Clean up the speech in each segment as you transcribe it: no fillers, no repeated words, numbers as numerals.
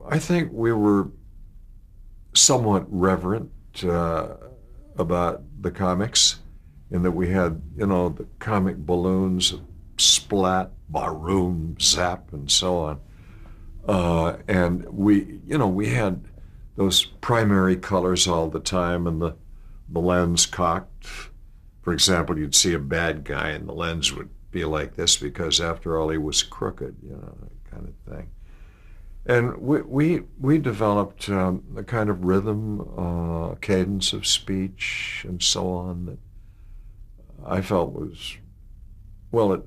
I think we were somewhat reverent about the comics, in that we had, the comic balloons, splat, baroom, zap, and so on. And we had those primary colors all the time, and the lens cocked. For example, you'd see a bad guy and the lens would be like this because after all he was crooked, that kind of thing. And we developed a kind of rhythm, cadence of speech, and so on that I felt was, well, it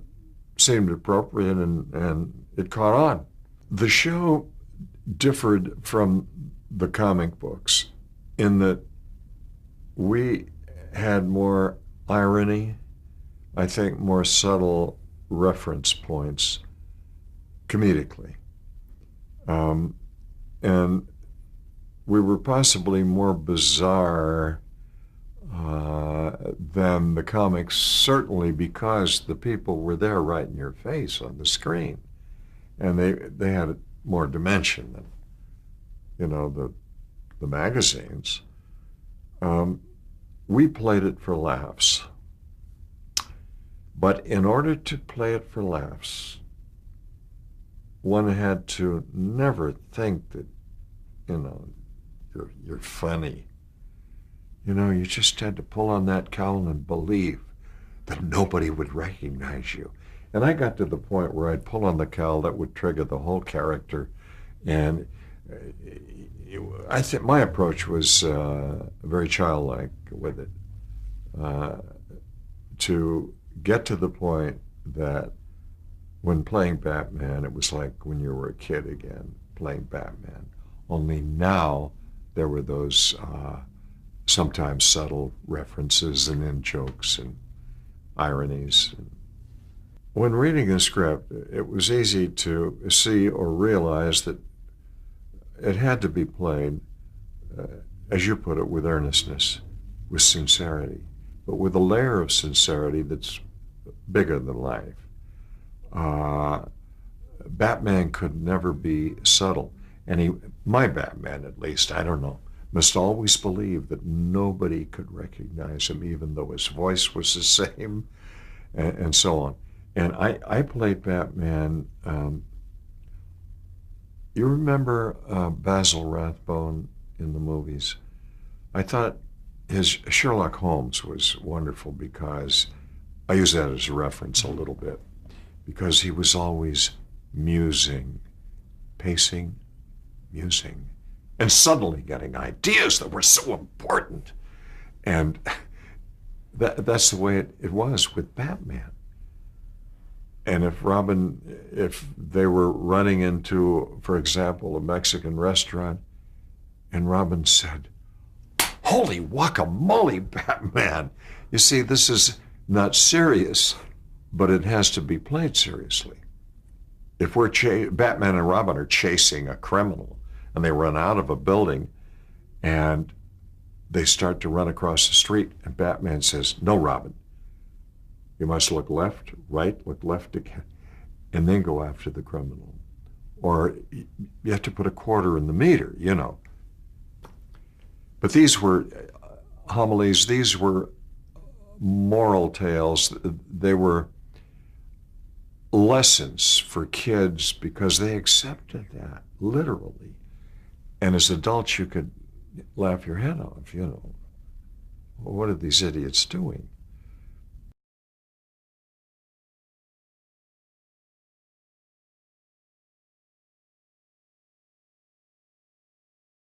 seemed appropriate, and it caught on. The show differed from the comic books in that we had more irony, I think more subtle reference points comedically. And we were possibly more bizarre than the comics, certainly because the people were there right in your face on the screen. And they had more dimension than, the magazines. We played it for laughs. But in order to play it for laughs, one had to never think that, you're funny. You just had to pull on that cowl and believe that nobody would recognize you. And I got to the point where I'd pull on the cowl that would trigger the whole character. And I think my approach was very childlike with it, to get to the point that when playing Batman, it was like when you were a kid again, playing Batman. Only now there were those sometimes subtle references and in-jokes and ironies. When reading a script, it was easy to see or realize that it had to be played, as you put it, with earnestness, with sincerity, but with a layer of sincerity that's bigger than life. Batman could never be subtle. And my Batman at least, I don't know, must always believe that nobody could recognize him, even though his voice was the same, and so on. And I played Batman. You remember Basil Rathbone in the movies? I thought his Sherlock Holmes was wonderful because, I use that as a reference a little bit, because he was always musing, pacing, musing, and suddenly getting ideas that were so important. And that's the way it was with Batman. And if they were running into, for example, a Mexican restaurant, and Robin said, "Holy guacamole, Batman." You see, this is not serious, but it has to be played seriously. If Batman and Robin are chasing a criminal and they run out of a building and they start to run across the street, and Batman says, "No, Robin, you must look left, right, look left again, and then go after the criminal." Or you have to put a quarter in the meter, But these were homilies, these were moral tales. They were lessons for kids because they accepted that, literally. And as adults, you could laugh your head off, What are these idiots doing?